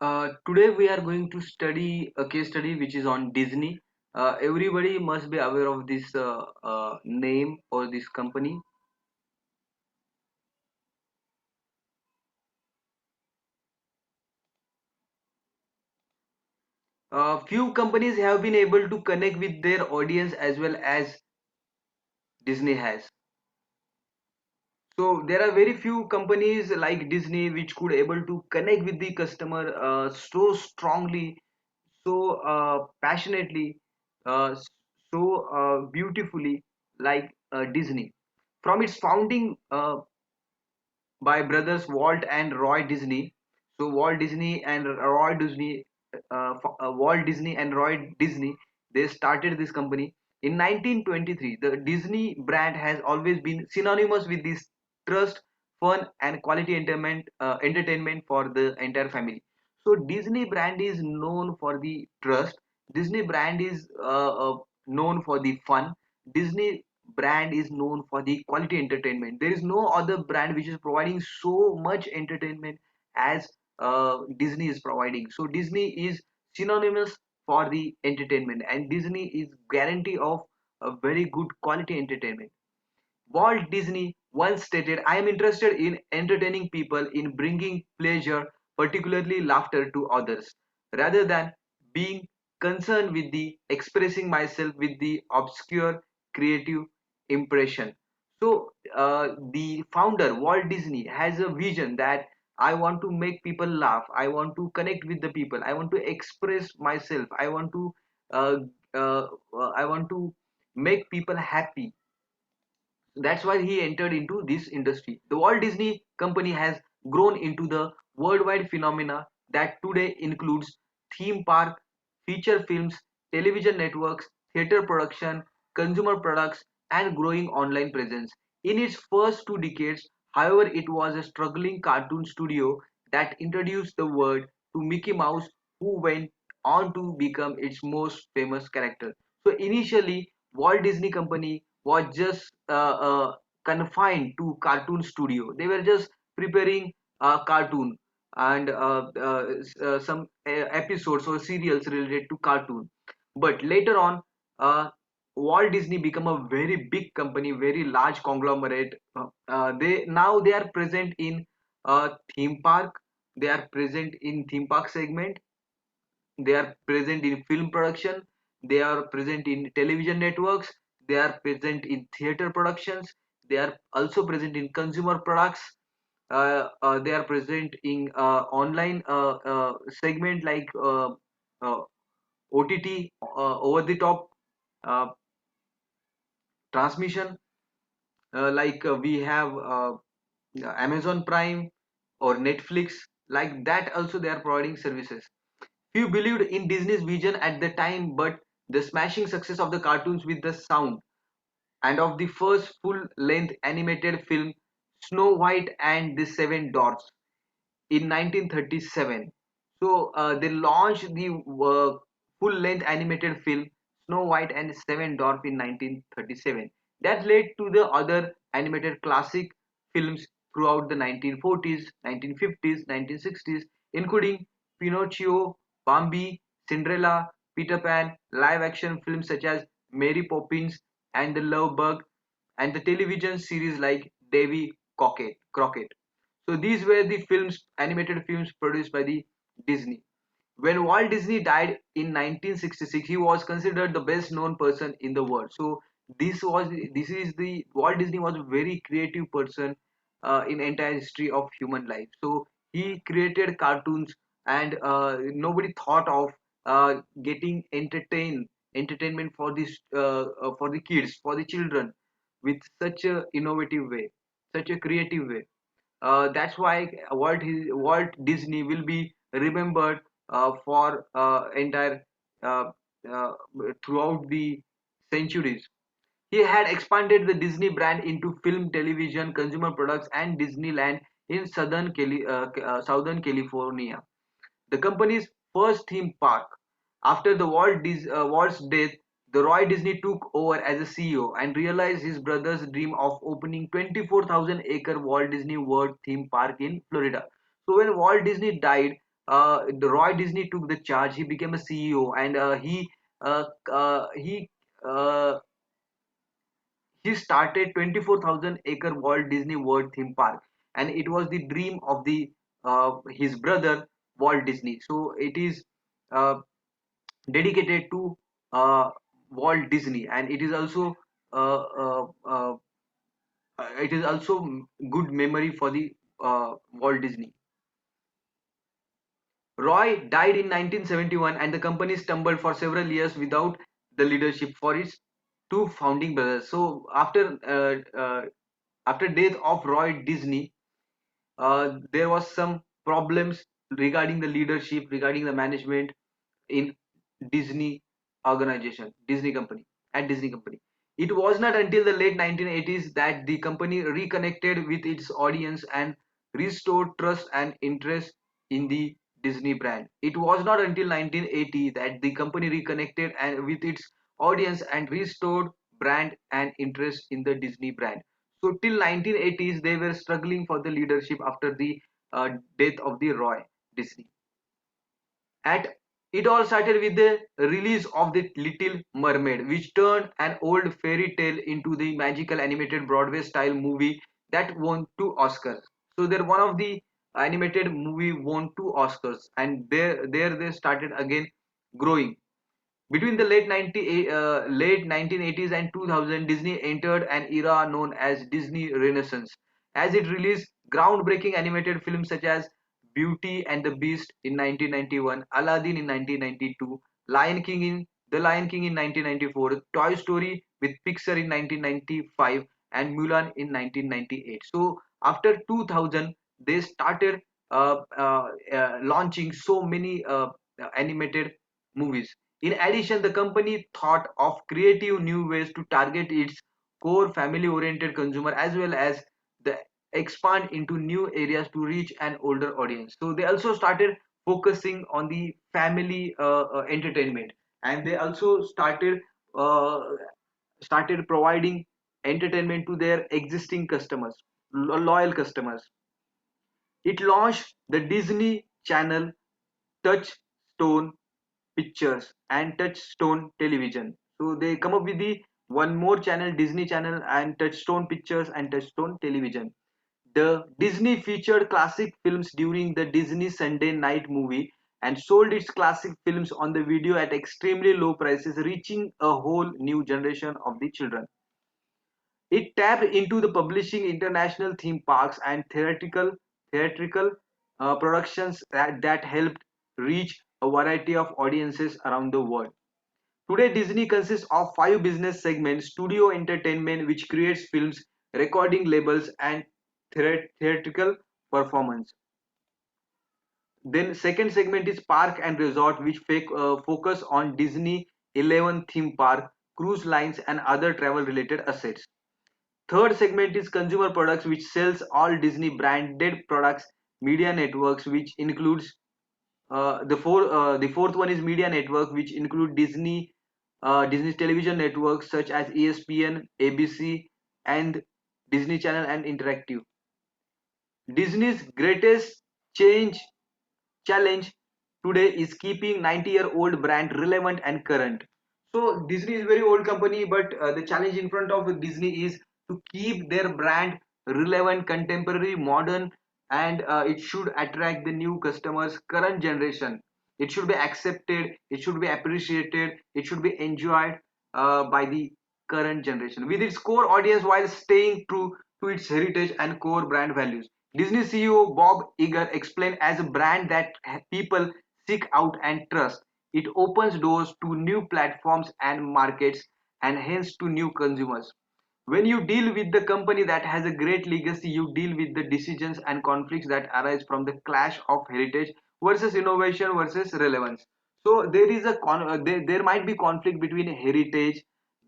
Today we are going to study a case study which is on Disney. Everybody must be aware of this name or this company. Few companies have been able to connect with their audience as well as Disney has. So there are very few companies like Disney which could able to connect with the customer so strongly, so passionately, uh, so beautifully like Disney. From its founding by brothers Walt and Roy Disney. So Walt Disney and Roy Disney, they started this company in 1923. The Disney brand has always been synonymous with this trust, fun, and quality entertainment for the entire family. So Disney brand is known for the trust. Disney brand is known for the fun. Disney brand is known for the quality entertainment. There is no other brand which is providing so much entertainment as Disney is providing. So Disney is synonymous for the entertainment, and Disney is guarantee of a very good quality entertainment. Walt Disney once stated, I am interested in entertaining people, in bringing pleasure, particularly laughter, to others, rather than being concerned with the expressing myself with the obscure creative impression. So, the founder, Walt Disney, has a vision that I want to make people laugh, I want to connect with the people, I want to express myself, uh, uh, I want to make people happy. That's why he entered into this industry. The Walt Disney Company has grown into the worldwide phenomena that today includes theme park, feature films, television networks, theater production, consumer products, and growing online presence. In its first 2 decades, however, it was a struggling cartoon studio that introduced the world to Mickey Mouse, who went on to become its most famous character. So initially, Walt Disney Company was just confined to cartoon studio. They were just preparing a cartoon and some episodes or serials related to cartoon. But later on, Walt Disney become a very big company, very large conglomerate. They are present in theme park. They are present in theme park segment. They are present in film production, they are present in television networks, they are present in theater productions, they are also present in consumer products, they are present in online segment like uh, ott, over the top uh, transmission, like we have Amazon Prime or Netflix. Like that also they are providing services. Few believed in Disney's vision at the time, but the smashing success of the cartoons with the sound and of the first full-length animated film Snow White and the Seven Dwarfs in 1937. So they launched the full-length animated film Snow White and Seven Dwarfs in 1937. That led to the other animated classic films throughout the 1940s, 1950s, 1960s, including Pinocchio, Bambi, Cinderella, Peter Pan, live-action films such as Mary Poppins and the Love Bug, and the television series like Davy Crockett. So these were the films, animated films produced by the Disney. When Walt Disney died in 1966, he was considered the best known person in the world. So this is the Walt Disney was a very creative person in entire history of human life. So he created cartoons, and nobody thought of getting entertainment for this for the kids, for the children, with such a innovative way, such a creative way. That's why Walt Disney will be remembered for entire uh, uh, throughout the centuries. He had expanded the Disney brand into film, television, consumer products, and Disneyland in Southern California. The company's first theme park. After Walt's death, the Roy Disney took over as a CEO and realized his brother's dream of opening 24,000-acre Walt Disney World theme park in Florida. So when Walt Disney died, the Roy Disney took the charge. He became a CEO, and uh, uh, he uh, he started 24,000 acre Walt Disney World theme park, and it was the dream of the his brother Walt Disney. So it is uh, dedicated to Walt Disney, and uh, uh, uh, it is also good memory for the Walt Disney. Roy died in 1971, and the company stumbled for several years without the leadership for its two founding brothers. So after death of Roy Disney, there was some problems regarding the leadership, regarding the management in Disney organization, Disney company, at Disney company. It was not until the late 1980s that the company reconnected with its audience and restored trust and interest in the Disney brand. It was not until 1980 that the company reconnected and with its audience and restored brand and interest in the Disney brand. So till 1980s they were struggling for the leadership after the death of the Roy Disney. At it all started with the release of The Little Mermaid, which turned an old fairy tale into the magical animated Broadway style movie that won two Oscars. So they're one of the animated movie won two Oscars, and there they started again growing. Between the late 1980s and 2000, Disney entered an era known as Disney Renaissance, as it released groundbreaking animated films such as Beauty and the Beast in 1991, Aladdin in 1992, The Lion King in 1994, Toy Story with Pixar in 1995, and Mulan in 1998. So after 2000, they started launching so many animated movies. In addition, the company thought of creative new ways to target its core family-oriented consumer as well as the expand into new areas to reach an older audience. So they also started focusing on the family entertainment, and they also uh, started providing entertainment to their existing customers, loyal customers. It launched the Disney Channel, Touchstone Pictures, and Touchstone Television. So they come up with the one more channel, Disney Channel, and Touchstone Pictures and Touchstone Television. The Disney featured classic films during the Disney Sunday night movie and sold its classic films on the video at extremely low prices, reaching a whole new generation of the children. It tapped into the publishing international theme parks and theatrical productions that helped reach a variety of audiences around the world. Today, Disney consists of five business segments: studio entertainment, which creates films, recording labels, and theatrical performance. Then, second segment is park and resort, which focus on Disney 11 theme park, cruise lines, and other travel-related assets. Third segment is consumer products, which sells all Disney branded products. Media networks, which includes the fourth one is media network, which include Disney television networks such as ESPN, ABC, and Disney Channel and Interactive. Disney's greatest change challenge today is keeping 90-year-old brand relevant and current. So Disney is a very old company, but the challenge in front of Disney is to keep their brand relevant, contemporary, modern, and it should attract the new customers, current generation. It should be accepted, it should be appreciated, it should be enjoyed by the current generation with its core audience while staying true to its heritage and core brand values. Disney CEO Bob Iger explained, as a brand that people seek out and trust, it opens doors to new platforms and markets and hence to new consumers. When you deal with the company that has a great legacy, you deal with the decisions and conflicts that arise from the clash of heritage versus innovation versus relevance. So there is there might be conflict between heritage,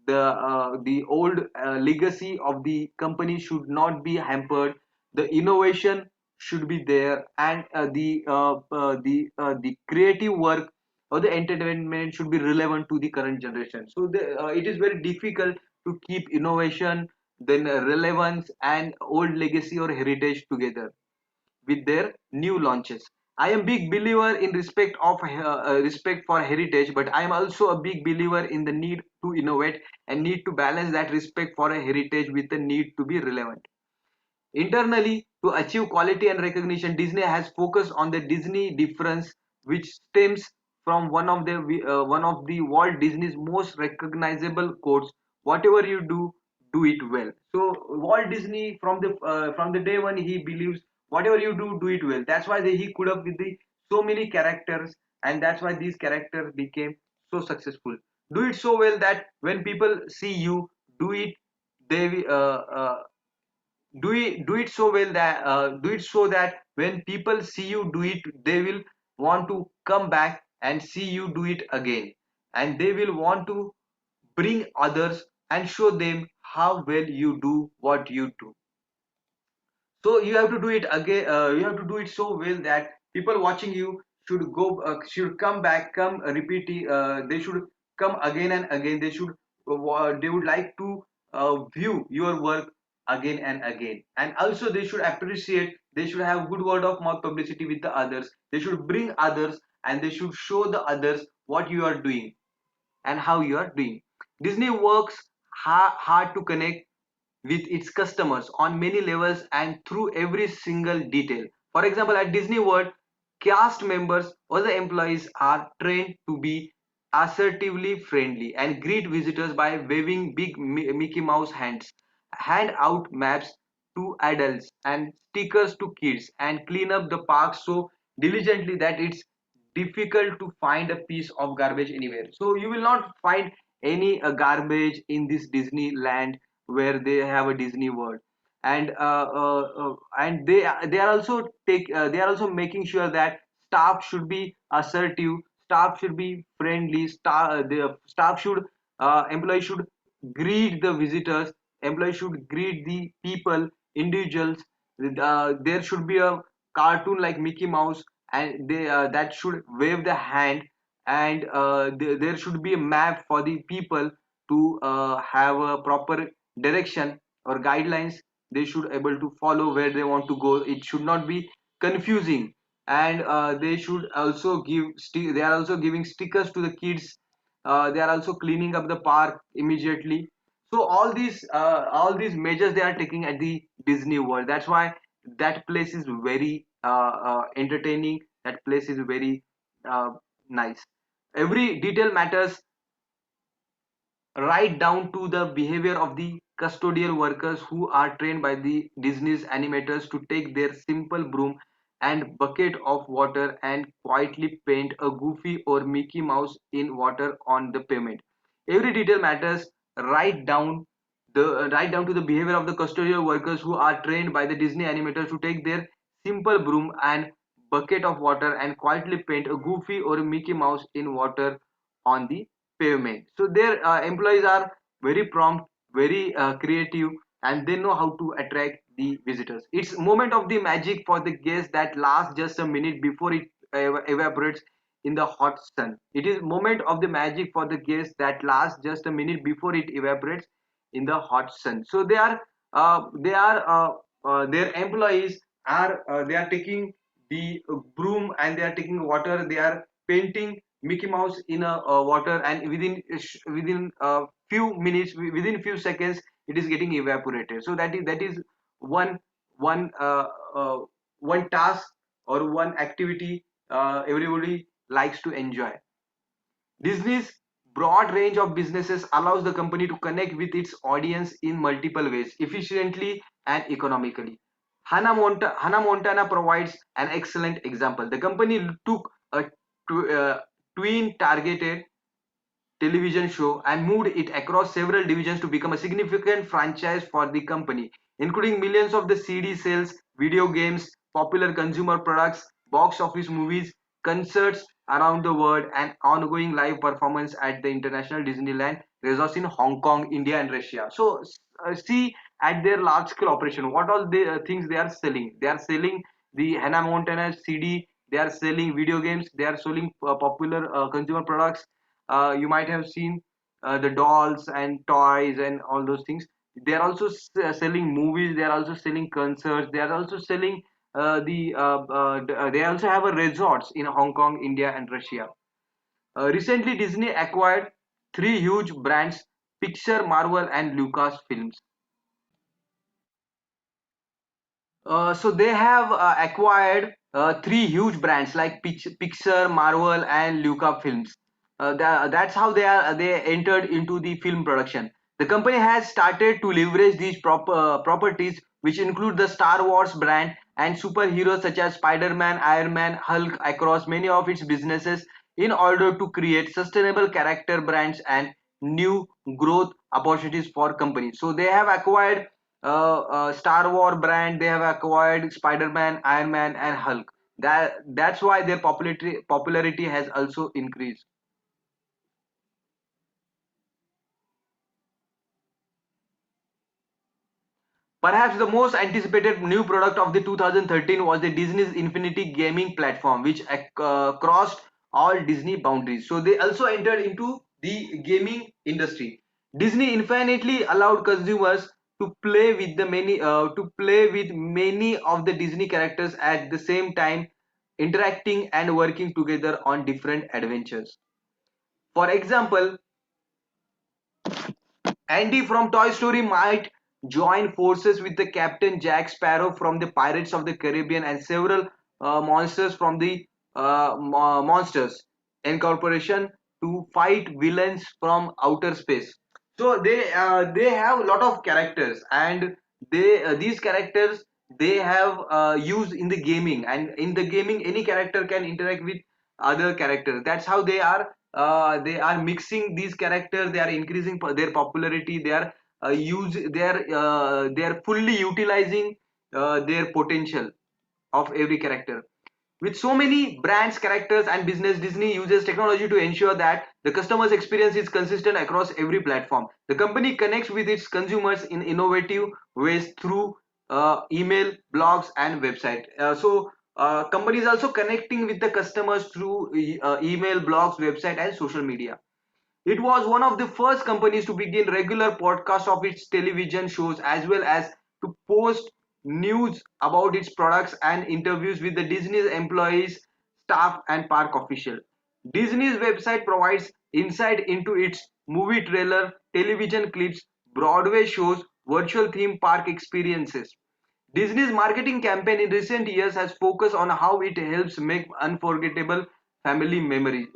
the old legacy of the company should not be hampered, the innovation should be there, and the creative work or the entertainment should be relevant to the current generation. So it is very difficult to keep innovation, then relevance and old legacy or heritage together with their new launches. I am big believer in respect for heritage, but I am also a big believer in the need to innovate and need to balance that respect for a heritage with the need to be relevant. Internally, to achieve quality and recognition, Disney has focused on the Disney difference, which stems from one of the Walt Disney's most recognizable quotes: "Whatever you do, do it well." So Walt Disney, from the day one, he believes whatever you do, do it well. That's why he could up with the so many characters, and that's why these characters became so successful. Do it so well that when people see you do it, they do it so well that do it so that when people see you do it, they will want to come back and see you do it again, and they will want to bring others and show them how well you do what you do. So you have to do it again, you have to do it so well that people watching you should come back, come repeat, they should come again and again, they would like to view your work again and again, and also they should appreciate, they should have good word of mouth publicity with the others, they should bring others, and they should show the others what you are doing and how you are doing. Disney works hard to connect with its customers on many levels and through every single detail. For example, at Disney World, cast members or the employees are trained to be assertively friendly and greet visitors by waving big Mickey Mouse hands, hand out maps to adults and stickers to kids, and clean up the park so diligently that it's difficult to find a piece of garbage anywhere. So you will not find any garbage in this Disneyland where they have a Disney World, and they are also they are also making sure that staff should be assertive, staff should be friendly, the staff should employees should greet the visitors, employees should greet the people, individuals. There should be a cartoon like Mickey Mouse, and they that should wave the hand, and there should be a map for the people to have a proper direction or guidelines they should able to follow where they want to go. It should not be confusing, and they should also they are also giving stickers to the kids, they are also cleaning up the park immediately. So all these measures they are taking at the Disney World. That's why that place is very entertaining, that place is very uh, nice. Every detail matters, right down to the behavior of the custodial workers who are trained by the Disney's animators to take their simple broom and bucket of water and quietly paint a Goofy or Mickey Mouse in water on the pavement. Every detail matters, right down right down to the behavior of the custodial workers who are trained by the Disney animators to take their simple broom and bucket of water and quietly paint a Goofy or a Mickey Mouse in water on the pavement. So their employees are very prompt, very creative, and they know how to attract the visitors. It's moment of the magic for the guests that lasts just a minute before it evaporates in the hot sun. It is moment of the magic for the guests that lasts just a minute before it evaporates in the hot sun. So they are their employees are they are taking the broom, and they are taking water, they are painting Mickey Mouse in a water, and within few minutes, within few seconds, it is getting evaporated. So that is one one uh, uh, one task or one activity everybody likes to enjoy. Disney's broad range of businesses allows the company to connect with its audience in multiple ways, efficiently and economically. Hannah Montana provides an excellent example. The company took a twin targeted television show and moved it across several divisions to become a significant franchise for the company, including millions of the CD sales, video games, popular consumer products, box office movies, concerts around the world, and ongoing live performance at the International Disneyland resorts in Hong Kong, India, and Russia. So, see at their large scale operation, what all the things they are selling. They are selling the Hannah Montana CD. They are selling video games. They are selling popular consumer products. You might have seen the dolls and toys and all those things. They are also selling movies, they are also selling concerts, they are also selling they also have a resorts in Hong Kong, India, and Russia. Recently, Disney acquired three huge brands: Pixar, Marvel, and Lucasfilms. So they have acquired three huge brands like Pixar, Marvel, and Lucasfilms. That's how they entered into the film production. The company has started to leverage these properties, which include the Star Wars brand and superheroes such as Spider-Man, Iron Man, Hulk, across many of its businesses in order to create sustainable character brands and new growth opportunities for companies. So they have acquired Star Wars brand, they have acquired Spider-Man, Iron Man, and Hulk. That's why their popularity has also increased. Perhaps the most anticipated new product of the 2013 was the Disney's Infinity gaming platform, which crossed all Disney boundaries. So they also entered into the gaming industry. Disney infinitely allowed consumers to play with many of the Disney characters at the same time, interacting and working together on different adventures. For example, Andy from Toy Story might join forces with the Captain Jack Sparrow from the Pirates of the Caribbean and several monsters from the Monsters Incorporation to fight villains from outer space. So they have a lot of characters, and they these characters they have used in the gaming, and in the gaming any character can interact with other characters. That's how they are mixing these characters, they are increasing their popularity, they are fully utilizing their potential of every character. With so many brands, characters, and business, Disney uses technology to ensure that the customer's experience is consistent across every platform. The company connects with its consumers in innovative ways through email, blogs, and website. Companies also connecting with the customers through email, blogs, website, and social media. It was one of the first companies to begin regular podcasts of its television shows, as well as to post news about its products and interviews with the Disney employees, staff, and park officials. Disney's website provides insight into its movie trailer, television clips, Broadway shows, virtual theme park experiences. Disney's marketing campaign in recent years has focused on how it helps make unforgettable family memories.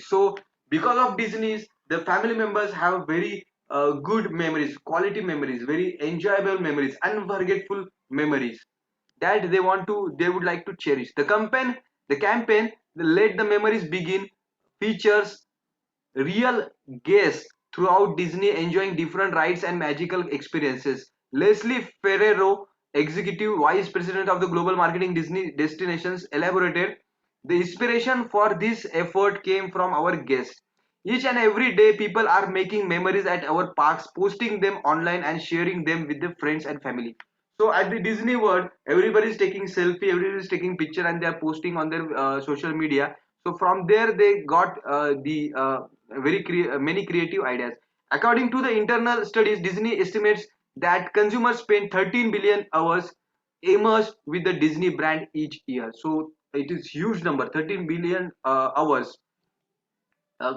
So because of Disney's, the family members have very good memories, quality memories, very enjoyable memories, unforgettable memories that they would like to cherish. The campaign Let the Memories Begin features real guests throughout Disney enjoying different rides and magical experiences. Leslie Ferrero, Executive Vice President of the Global Marketing Disney Destinations, elaborated, the inspiration for this effort came from our guests. Each and every day, people are making memories at our parks, posting them online and sharing them with their friends and family. So at the Disney World, everybody is taking selfie, everybody is taking picture, and they are posting on their social media. So from there, they got the many creative ideas. According to the internal studies, Disney estimates that consumers spend 13 billion hours immersed with the Disney brand each year. So it is huge number, 13 billion hours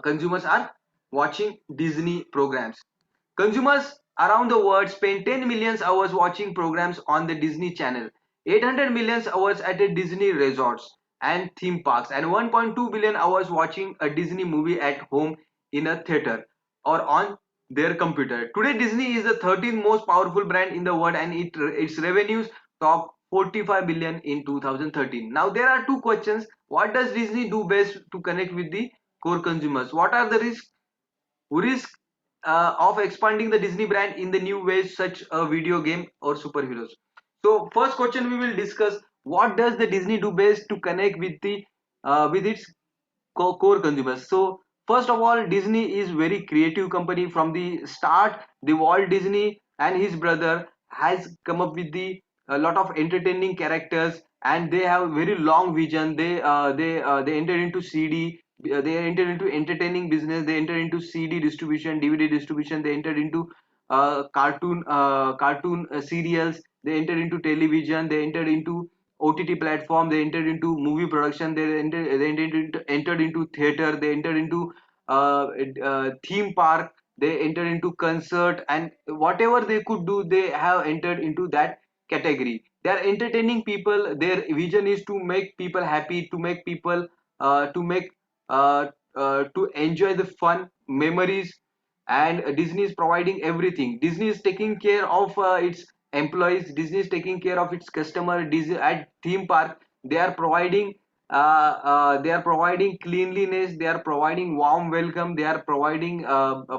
consumers are watching Disney programs. Consumers around the world spend 10 million hours watching programs on the Disney Channel, 800 million hours at a Disney resorts and theme parks, and 1.2 billion hours watching a Disney movie at home in a theater or on their computer. Today, Disney is the 13th most powerful brand in the world, and its revenues top 45 billion in 2013. Now, there are two questions. What does Disney do best to connect with the core consumers? What are the risks of expanding the Disney brand in the new ways, such a video game or superheroes? So, first question we will discuss: what does the Disney do best to connect with the with its core consumers? So, first of all, Disney is very creative company from the start. The Walt Disney and his brother has come up with the a lot of entertaining characters, and they have very long vision. They entered into CD, they entered into entertaining business, they entered into CD distribution, DVD distribution, they entered into cartoon serials, they entered into television, they entered into OTT platform, they entered into movie production, entered into theater, they entered into theme park, they entered into concert, and whatever they could do, they have entered into that category. They are entertaining people. Their vision is to make people happy, to make people to make uh, to enjoy the fun memories. And Disney is providing everything. Disney is taking care of its employees. Disney is taking care of its customer. Disney at theme park, they are providing cleanliness, they are providing warm welcome, they are providing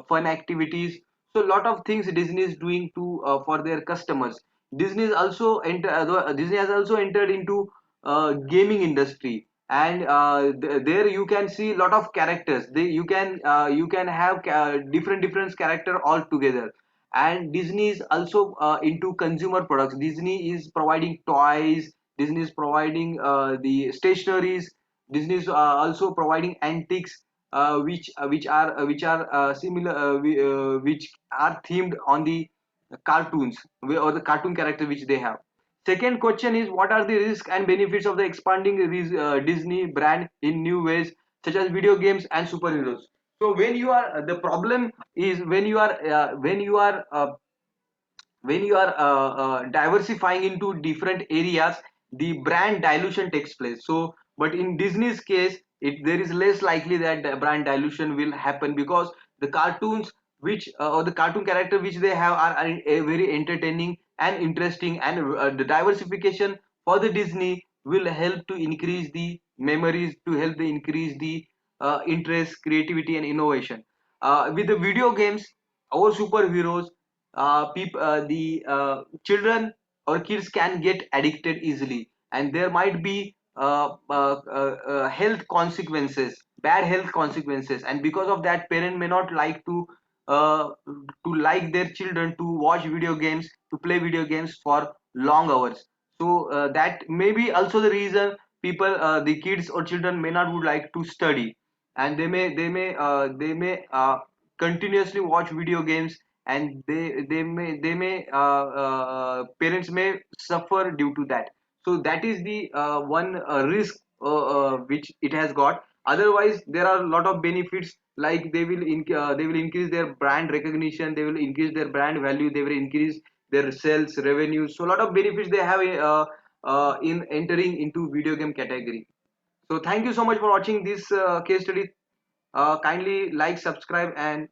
fun activities. So a lot of things Disney is doing to for their customers. Disney has also entered into gaming industry, and there you can see a lot of characters. You can have different character all together. And Disney is also into consumer products. Disney is providing toys, Disney is providing the stationaries, Disney is also providing antiques, which are similar, which are themed on the cartoons or the cartoon character which they have. Second question is, what are the risks and benefits of the expanding Disney brand in new ways, such as video games and superheroes? So when you are the problem is when you are diversifying into different areas, the brand dilution takes place. So but in Disney's case, there is less likely that the brand dilution will happen, because the cartoons which or the cartoon character which they have are very entertaining and interesting, and the diversification for the Disney will help to increase the memories, to help to increase the interest, creativity, and innovation. With the video games, our superheroes, the children or kids can get addicted easily, and there might be health consequences, bad health consequences, and because of that, parent may not like to like their children to watch video games, to play video games for long hours. So that may be also the reason people, the kids or children may not would like to study, and they may continuously watch video games, and they may parents may suffer due to that. So that is the one risk which it has got. Otherwise there are a lot of benefits, like they will increase their brand recognition, they will increase their brand value, they will increase their sales revenue. So a lot of benefits they have in entering into video game category. So thank you so much for watching this case study. Kindly like, subscribe, and